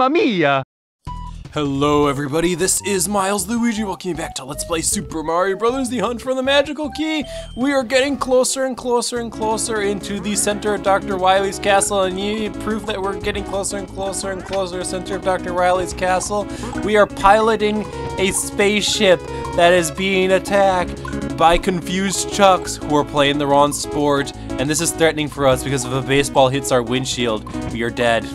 Mamma mia! Hello everybody, this is Milesluigi. Welcome back to Let's Play Super Mario Bros. The Hunt for the Magical Key. We are getting closer and closer and closer into the center of Dr. Wily's castle, and you need proof that we're getting closer and closer and closer to the center of Dr. Wily's castle. We are piloting a spaceship that is being attacked by confused chucks who are playing the wrong sport, and this is threatening for us because if a baseball hits our windshield, we are dead.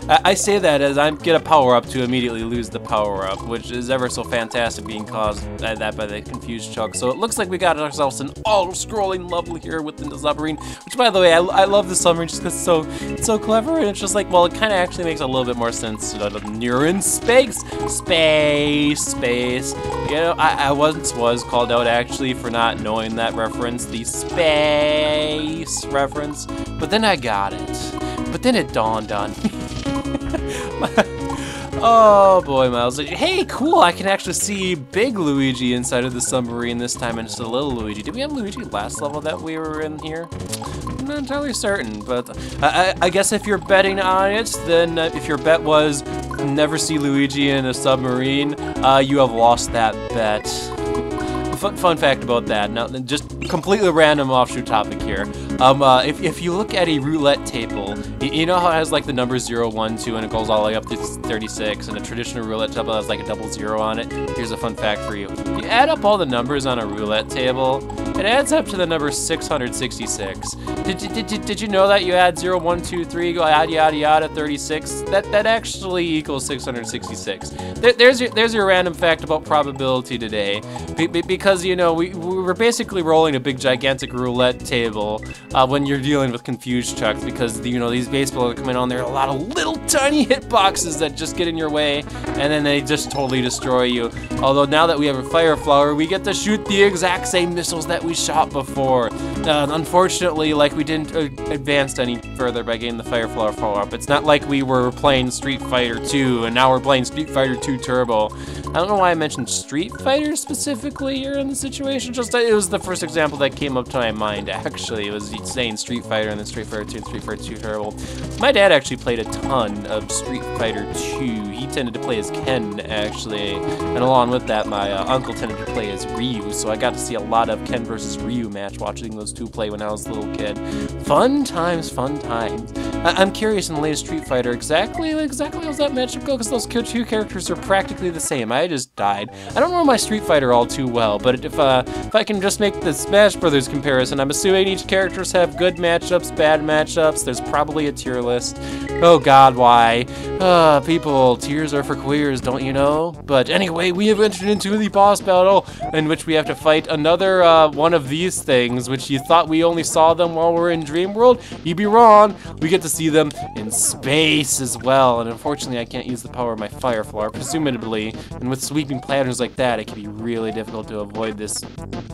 I say that as I get a power-up to immediately lose the power-up, which is ever so fantastic being caused by that by the confused chuck. So it looks like we got ourselves an auto-scrolling level here within the submarine, which, by the way, I love the submarine just because it's so clever, and it's just like, well, it kind of actually makes a little bit more sense. You're in space. You know, I once was called out, actually, for not knowing that reference, the space reference, but then I got it. But then it dawned on me. Oh boy, Miles. Hey, cool, I can actually see big Luigi inside of the submarine this time instead of little Luigi. Did we have Luigi last level that we were in here? I'm not entirely certain, but I guess if you're betting on it, then if your bet was never see Luigi in a submarine, you have lost that bet. Fun fact about that. Now, just completely random offshoot topic here. If you look at a roulette table, you know how it has like the numbers 0, 1, 2, and it goes all the way up to 36, and a traditional roulette table has like a double zero on it? Here's a fun fact for you. You add up all the numbers on a roulette table, it adds up to the number 666. Did you know that you add 0, 1, 2, 3, go yada yada yada 36? That actually equals 666. There's your random fact about probability today. Because, you know, we're basically rolling a big gigantic roulette table when you're dealing with confused chucks, because, you know, these baseballs are coming on, there are a lot of little tiny hitboxes that just get in your way, and then they just totally destroy you. Although now that we have a fire flower, we get to shoot the exact same missiles that we shot before. Unfortunately, like, we didn't advance any further by getting the fire flower power-up. It's not like we were playing Street Fighter 2 and now we're playing Street Fighter 2 Turbo. I don't know why I mentioned Street Fighter specifically here in the situation, just it was the first example that came up to my mind, actually. It was saying Street Fighter and then Street Fighter 2 and Street Fighter 2 Turbo. My dad actually played a ton of Street Fighter 2. He tended to play as Ken, actually, and along with that, my uncle tended to play as Ryu, so I got to see a lot of Ken versus Ryu match watching those two play when I was a little kid. Fun times, fun times. I'm curious, in the latest Street Fighter, exactly how's that matchup go? Because those two characters are practically the same. I just died. I don't know my Street Fighter all too well, but if I can just make the Smash Brothers comparison, I'm assuming each characters have good matchups, bad matchups. There's probably a tier list. Oh God, why? People, tears are for queers, don't you know? But anyway, we have entered into the boss battle, in which we have to fight another one of these things, which you thought we only saw them while we're in Dream World. You'd be wrong. We get to see them in space as well, and unfortunately I can't use the power of my fire flower, presumably, and with sweeping patterns like that, it can be really difficult to avoid this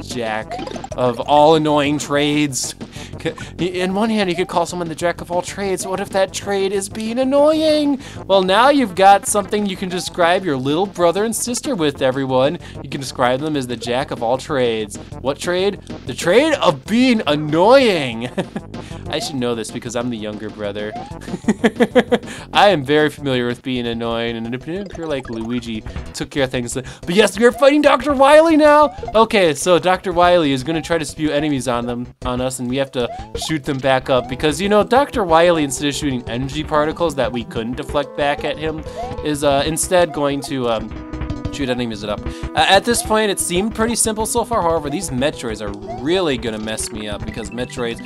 jack of all annoying trades. In one hand, you could call someone the jack of all trades. What if that trade is being annoying? Well, now you've got something you can describe your little brother and sister with, everyone. You can describe them as the jack of all trades. What trade? The trade of being annoying. I should know this because I'm the younger brother. I am very familiar with being annoying, and if you're like Luigi, took care of things. But yes, we are fighting Dr. Wily now. Okay, so Dr. Wily is going to try to spew enemies on us, and we have to shoot them back up because, you know, Dr. Wily, instead of shooting energy particles that we couldn't deflect back at him, is instead going to shoot enemies up. At this point, it seemed pretty simple so far. However, these Metroids are really gonna mess me up because Metroids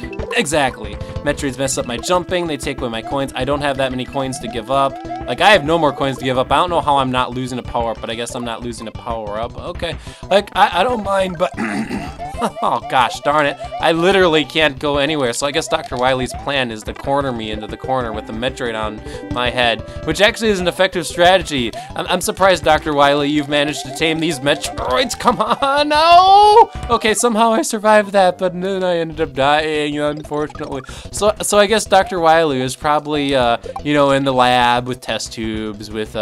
mess up my jumping. They take away my coins. I don't have that many coins to give up. Like, I have no more coins to give up. I don't know how I'm not losing a power up, but I guess I'm not losing a power up. Okay, like, I don't mind, but oh gosh darn it, I literally can't go anywhere. So I guess Dr. Wily's plan is to corner me into the corner with the Metroid on my head, which actually is an effective strategy. I'm surprised, Dr. Wily, you've managed to tame these Metroids. Come on, no! Okay, somehow I survived that, but then I ended up dying, unfortunately. So I guess Dr. Wily is probably, you know, in the lab with test tubes, with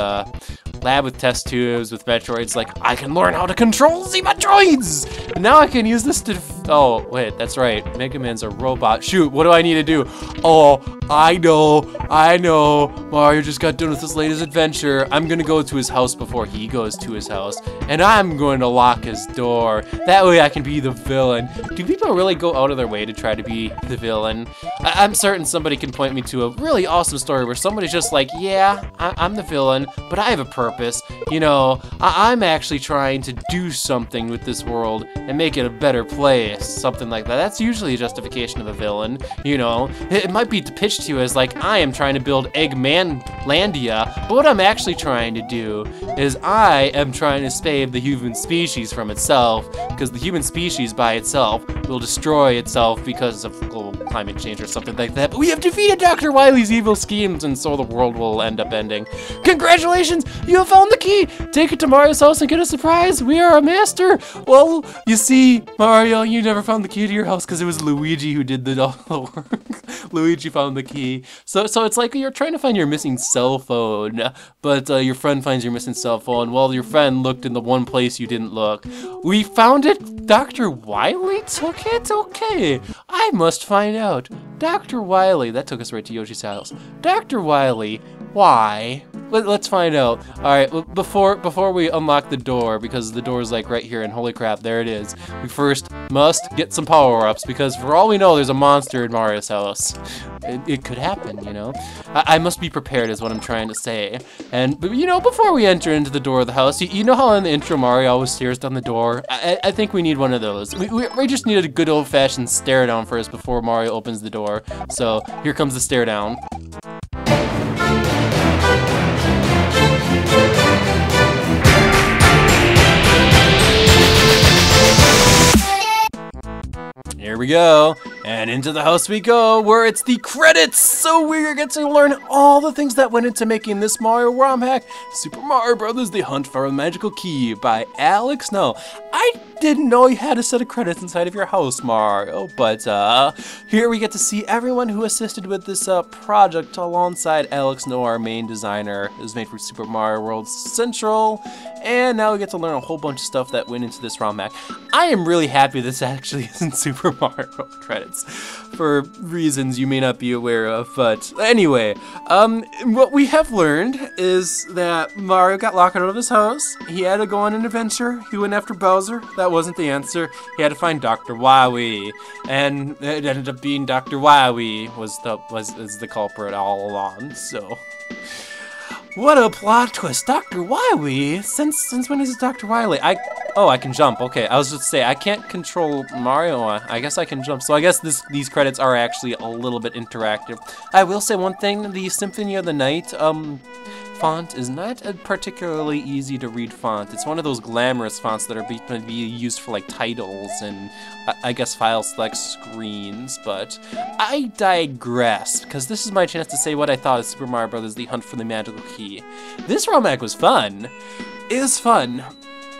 Metroids, like, I can learn how to control the Metroids! And now I can use this to Oh, wait, that's right. Mega Man's a robot. Shoot, what do I need to do? Oh, I know. Mario just got done with his latest adventure. I'm gonna go to his house before he goes to his house, and I'm going to lock his door. That way I can be the villain. Do people really go out of their way to try to be the villain? I'm certain somebody can point me to a really awesome story where somebody's just like, yeah, I'm the villain, but I have a purpose. You know, I'm actually trying to do something with this world and make it a better place. Something like that. That's usually a justification of a villain. You know, it might be pitched to you as like, I am trying to build Eggmanlandia, but what I'm actually trying to do is I am trying to save the human species from itself, because the human species by itself will destroy itself because of global climate change or something like that. But we have defeated Dr. Wily's evil schemes, and so the world will end up ending. Congratulations! You have found the key! Take it to Mario's house and get a surprise! We are a master! Well, you see, Mario, you never found the key to your house because it was Luigi who did all the work. Luigi found the key. So it's like you're trying to find your missing cell phone, but your friend finds your missing cell phone. Well, your friend looked in the one place you didn't look. We found it! Dr. Wily took it? Okay, I must find out. Dr. Wily, that took us right to Yoshi's house. Dr. Wily, why? Let's find out. All right, before we unlock the door, because the door is like right here, and holy crap, there it is. We first must get some power-ups, because for all we know, there's a monster in Mario's house. It could happen, you know? I must be prepared is what I'm trying to say. But you know, before we enter into the door of the house, you know how in the intro Mario always stares down the door? I think we need one of those. We just need a good old-fashioned stare down first before Mario opens the door. So here comes the stare down. Here we go, and into the house we go, where it's the credits! So we get to learn all the things that went into making this Mario ROM hack, Super Mario Bros. The Hunt for a Magical Key by Alex. No, I didn't know you had a set of credits inside of your house, Mario, but here we get to see everyone who assisted with this project alongside Alex No, our main designer. It was made for Super Mario World Central, and now we get to learn a whole bunch of stuff that went into this ROM hack. I am really happy this actually isn't Super Mario World credits, for reasons you may not be aware of, but anyway, what we have learned is that Mario got locked out of his house. He had to go on an adventure. He went after Bowser. That wasn't the answer. He had to find Dr. Wily, and it ended up being Dr. Wily was the culprit all along. So, what a plot twist, Dr. Wily. Since when is it Dr. Wily? Oh, I can jump. Okay, I was just saying I can't control Mario. I guess I can jump. So I guess these credits are actually a little bit interactive. I will say one thing: the Symphony of the Night font is not a particularly easy to read font. It's one of those glamorous fonts that are going to be used for like titles and I guess file select screens, but I digress, because this is my chance to say what I thought of Super Mario Bros. The Hunt for the Magical Key. This ROM hack was fun. It was fun.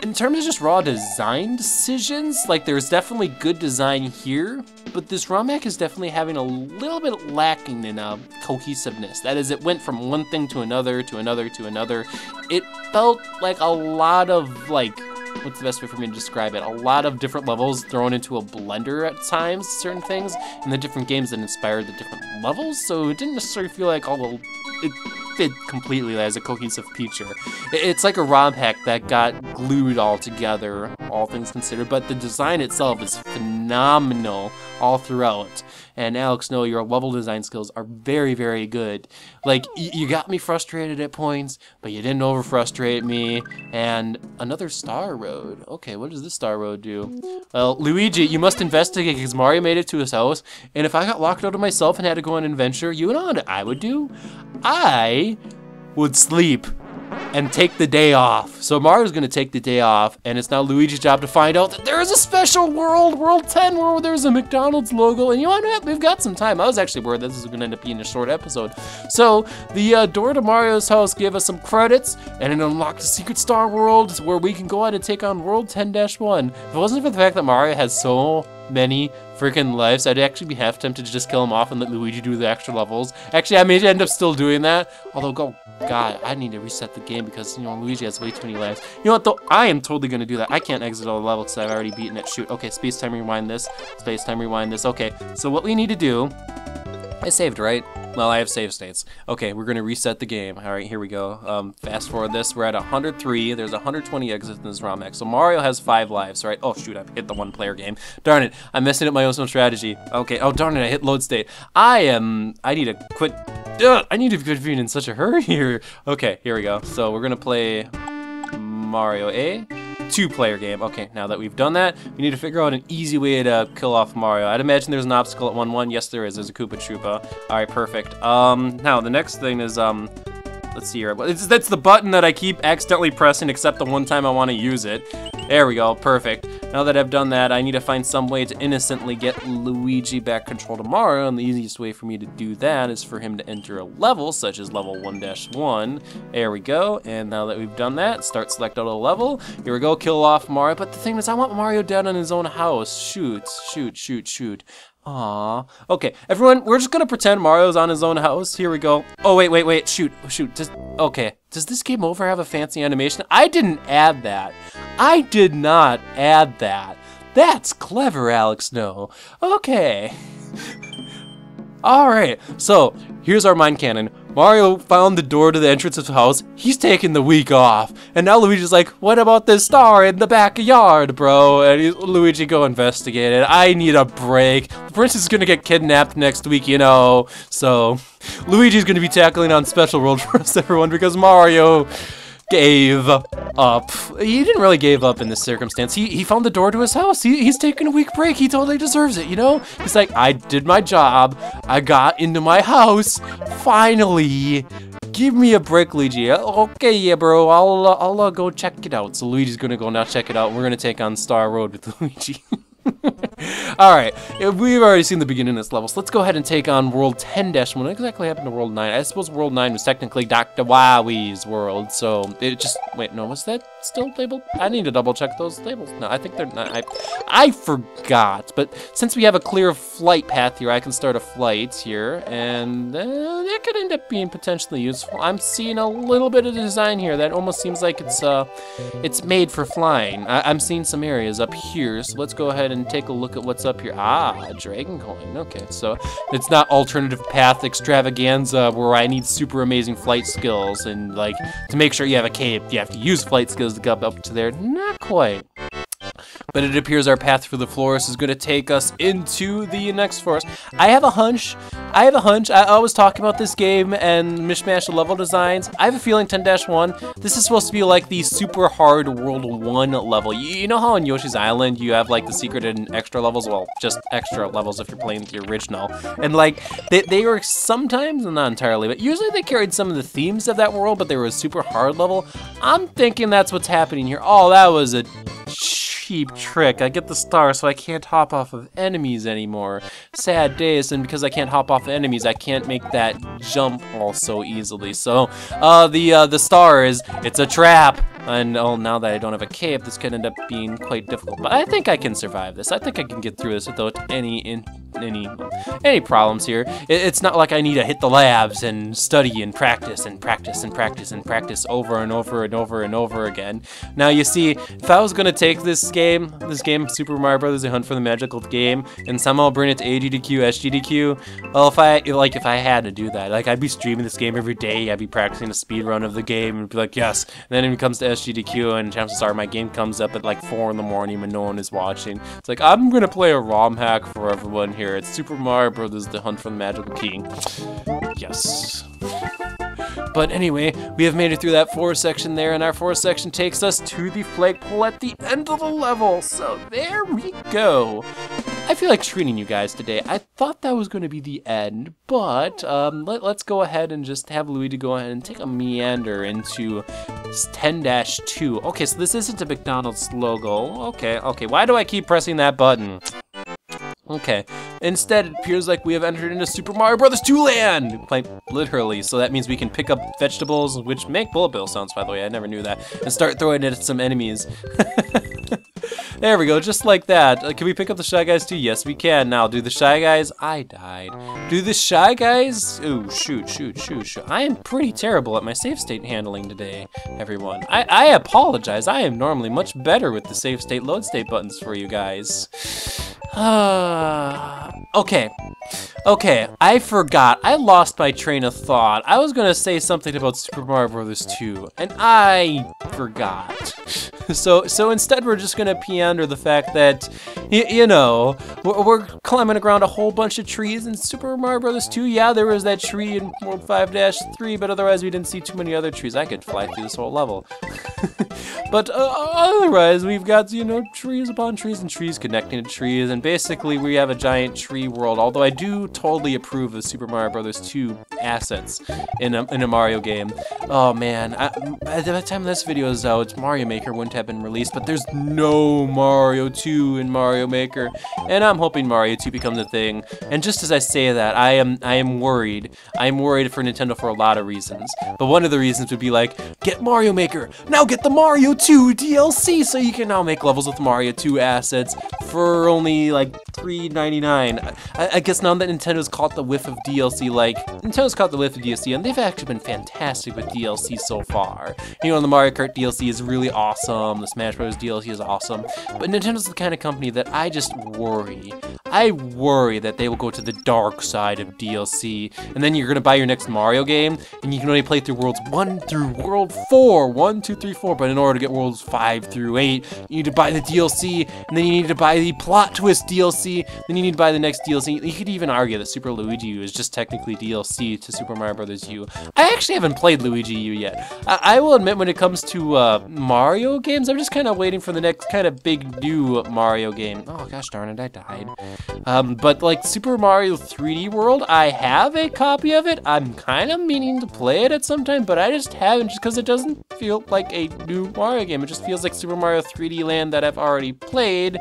In terms of just raw design decisions, like there's definitely good design here, but this ROM hack is definitely having a little bit lacking in cohesiveness. That is, it went from one thing to another, to another, to another. It felt like a lot of, like, what's the best way for me to describe it? A lot of different levels thrown into a blender at times, certain things, and the different games that inspired the different levels, so it didn't necessarily feel like it fit completely as a cohesive feature. It's like a ROM hack that got glued all together, all things considered, but the design itself is phenomenal all throughout. And Alex, no, your level design skills are very, very good. Like, you got me frustrated at points, but you didn't over-frustrate me. And another Star Road. Okay, what does this Star Road do? Well, Luigi, you must investigate, because Mario made it to his house. And if I got locked out of myself and had to go on an adventure, you know what I would do? I would sleep and take the day off. So Mario's gonna take the day off, and it's now Luigi's job to find out that there is a special world, World 10, where there's a McDonald's logo, and you know what? We've got some time. I was actually worried this is gonna end up being a short episode. So the door to Mario's house gave us some credits, and it unlocked a secret star world where we can go out and take on World 10-1. If it wasn't for the fact that Mario has so many freaking lives, I'd actually be half tempted to just kill him off and let Luigi do the extra levels. Actually, I may end up still doing that. Although, God, I need to reset the game because, you know, Luigi has way too many lives. You know what, though? I am totally going to do that. I can't exit all the levels because I've already beaten it. Shoot. Okay, space time rewind this. Space time rewind this. Okay, so what we need to do... I saved, right? Well, I have save states. Okay, we're gonna reset the game. All right, here we go. Fast forward this. We're at 103. There's 120 exits in this ROM X. So Mario has 5 lives, right? Oh shoot, I've hit the 1-player game. Darn it, I'm messing up my own strategy. Okay. Oh darn it, I hit load state. I need to quit. I need to quit being in such a hurry here. Okay, here we go. So we're gonna play Mario A. 2-player game. Okay, now that we've done that, we need to figure out an easy way to kill off Mario. I'd imagine there's an obstacle at 1-1. Yes, there is. There's a Koopa Troopa. All right, perfect. Now the next thing is let's see here. That's the button that I keep accidentally pressing, except the one time I want to use it. There we go. Perfect. Now that I've done that, I need to find some way to innocently get Luigi back control to Mario, and the easiest way for me to do that is for him to enter a level, such as level 1-1. There we go. And now that we've done that, start select out a level. Here we go. Kill off Mario. But the thing is, I want Mario dead on his own house. Shoot. Shoot. Shoot. Shoot. Aww. Okay, everyone, we're just gonna pretend Mario's on his own house. Here we go. Oh, wait. Shoot. Okay. Does this game over have a fancy animation? I didn't add that. I did not add that. That's clever, Alex. No. Okay. Alright, so here's our mind cannon. Mario found the door to the entrance of the house. He's taking the week off. And now Luigi's like, what about this star in the backyard, bro? And Luigi, go investigate it. I need a break. The princess is gonna get kidnapped next week, you know. So, Luigi's gonna be tackling on Special World for us, everyone, because Mario gave up. He didn't really give up in this circumstance. He found the door to his house. He's taking a week break. He totally deserves it, you know? He's like, I did my job. I got into my house. Finally. Give me a break, Luigi. Okay, yeah, bro. I'll go check it out. So Luigi's gonna go now check it out. And we're gonna take on Star Road with Luigi. Alright, we've already seen the beginning of this level, so let's go ahead and take on World 10-1. What exactly happened to World 9? I suppose World 9 was technically Dr. Wily's world, so it just... Wait, no, was that still labeled? I need to double check those labels. No, I think they're not. I forgot, but since we have a clear flight path here, I can start a flight here, and that could end up being potentially useful. I'm seeing a little bit of the design here that almost seems like it's made for flying. I'm seeing some areas up here, so let's go ahead and take a look at what's up here. Ah, Dragon Coin. Okay, so it's not alternative path extravaganza where I need super amazing flight skills and like to make sure you have a cape, you have to use flight skills to get up to there. Not quite. But it appears our path through the forest is going to take us into the next forest. I have a hunch. I always talk about this game and mishmash of level designs. I have a feeling 10-1, this is supposed to be like the super hard World 1 level. You know how in Yoshi's Island you have like the secret and extra levels? Well, just extra levels if you're playing the original. And like, they were sometimes, not entirely, but usually they carried some of the themes of that world, but they were a super hard level. I'm thinking that's what's happening here. Oh, that was a cheap trick. I get the star so I can't hop off of enemies anymore. Sad days, and because I can't hop off of enemies, I can't make that jump all so easily. So, the star it's a trap. And oh, now that I don't have a cape, this could end up being quite difficult. But I think I can survive this. I think I can get through this without any problems here. It's not like I need to hit the labs and study and practice and practice and practice and practice over and over and over and over again. Now you see, if I was gonna take this game, Super Mario Bros. The Hunt for the Magical Game, and somehow bring it to ADDQ, SGDQ, well, if I had to do that, like I'd be streaming this game every day. I'd be practicing a speed run of the game and be like, yes. And then it comes to SGDQ, and chances are my game comes up at like 4 in the morning when no one is watching. It's like, I'm gonna play a ROM hack for everyone here. It's Super Mario Bros. The Hunt for the Magical Key. Yes. But anyway, we have made it through that forest section there, and our forest section takes us to the flagpole at the end of the level. So there we go. I feel like treating you guys today. I thought that was going to be the end, but let's go ahead and just have Luigi go ahead and take a meander into 10-2. Okay, so this isn't a McDonald's logo. Okay, why do I keep pressing that button? Okay, instead it appears like we have entered into Super Mario Bros. 2 land! Like, literally, so that means we can pick up vegetables, which make bullet bill sounds, by the way, I never knew that, and start throwing it at some enemies. There we go, just like that. Can we pick up the Shy Guys too? Yes, we can. Now, do the Shy Guys... I died. Do the Shy Guys... Ooh, shoot. I am pretty terrible at my save state handling today, everyone. I apologize. I am normally much better with the save state, load state buttons for you guys. Okay, I forgot. I lost my train of thought. I was gonna say something about Super Mario Bros. 2, and I forgot. So instead we're just gonna meander the fact that, you know, we're climbing around a whole bunch of trees in Super Mario Bros. 2. Yeah, there was that tree in World 5-3, but otherwise we didn't see too many other trees. I could fly through this whole level. But otherwise, we've got, you know, trees upon trees and trees connecting to trees, and basically we have a giant tree world, although I do totally approve of Super Mario Bros. 2 assets in a Mario game. Oh man, at the time this video is out, Mario Maker wouldn't have been released, but there's no Mario 2 in Mario Maker, and I'm hoping Mario 2 becomes a thing. And just as I say that, I am worried. I'm worried for Nintendo for a lot of reasons, but one of the reasons would be like, get Mario Maker, now get the Mario 2 DLC, so you can now make levels with Mario 2 assets for only like $3.99. I guess now that Nintendo's caught the whiff of DLC, like, Nintendo's caught the whiff of DLC, and they've actually been fantastic with DLC so far. You know, the Mario Kart DLC is really awesome, the Smash Bros. DLC is awesome, but Nintendo's the kind of company that I just worry. I worry that they will go to the dark side of DLC, and then you're gonna buy your next Mario game, and you can only play through Worlds 1 through World 4, 1, 2, 3, 4, but in order to get Worlds 5 through 8, you need to buy the DLC, and then you need to buy the plot twist DLC, then you need to buy the next DLC. You could even argue that Super Luigi U is just technically DLC to Super Mario Bros. U. I actually haven't played Luigi U yet. I will admit, when it comes to Mario games, I'm just kind of waiting for the next kind of big new Mario game. Oh gosh darn it, I died. But like Super Mario 3D World, I have a copy of it. I'm kind of meaning to play it at some time, but I just haven't, just because it doesn't feel like a new Mario game. It just feels like Super Mario 3D Land that I've already played,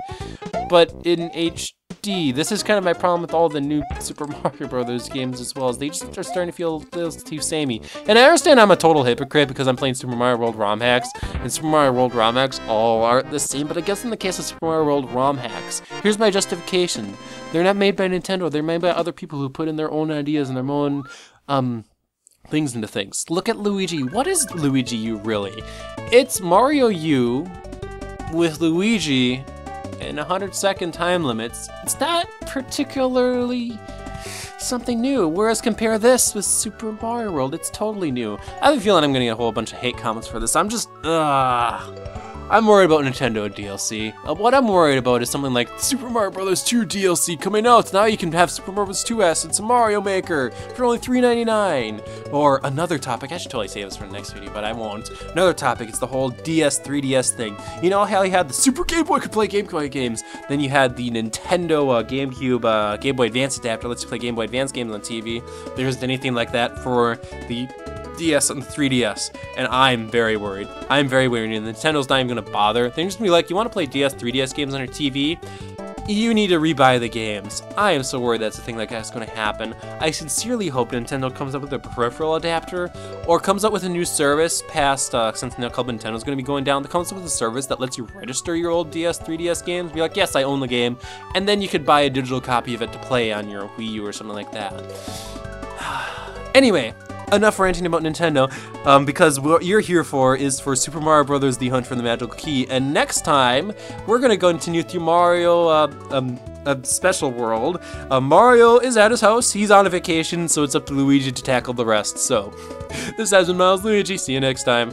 but in HD. This is kind of my problem with all the new Super Mario Brothers games as well, as they just are starting to feel a little too samey. And I understand I'm a total hypocrite because I'm playing Super Mario World ROM hacks, and Super Mario World ROM hacks all are the same, but I guess in the case of Super Mario World ROM hacks, here's my justification. They're not made by Nintendo, they're made by other people who put in their own ideas and their own, things into things. Look at Luigi. What is Luigi U really? It's Mario U with Luigi and 100-second time limits. It's not particularly something new, whereas compare this with Super Mario World, it's totally new. I have a feeling I'm gonna get a whole bunch of hate comments for this. I'm worried about Nintendo DLC. What I'm worried about is something like Super Mario Bros. 2 DLC coming out. Now you can have Super Mario Bros. 2 assets in Mario Maker for only $3.99. Or another topic, I should totally save this for the next video, but I won't. Another topic is the whole DS, 3DS thing. You know how you had the Super Game Boy could play Game Boy games, then you had the Nintendo GameCube Game Boy Advance adapter lets you play Game Boy Advance games on TV. There isn't anything like that for the DS and the 3DS, and I'm very worried. I'm very worried, and Nintendo's not even gonna bother. They're just gonna be like, you wanna play DS, 3DS games on your TV? You need to rebuy the games. I am so worried that's the thing that's gonna happen. I sincerely hope Nintendo comes up with a peripheral adapter, or comes up with a new service past, since now Club Nintendo's gonna be going down, that comes up with a service that lets you register your old DS, 3DS games, be like, yes, I own the game, and then you could buy a digital copy of it to play on your Wii U or something like that. Anyway, enough ranting about Nintendo, because what you're here for is for Super Mario Bros. The Hunt for the Magical Key, and next time, we're gonna continue through Mario, a special world. Mario is at his house, he's on a vacation, so it's up to Luigi to tackle the rest. So, this has been Milesluigi, see you next time.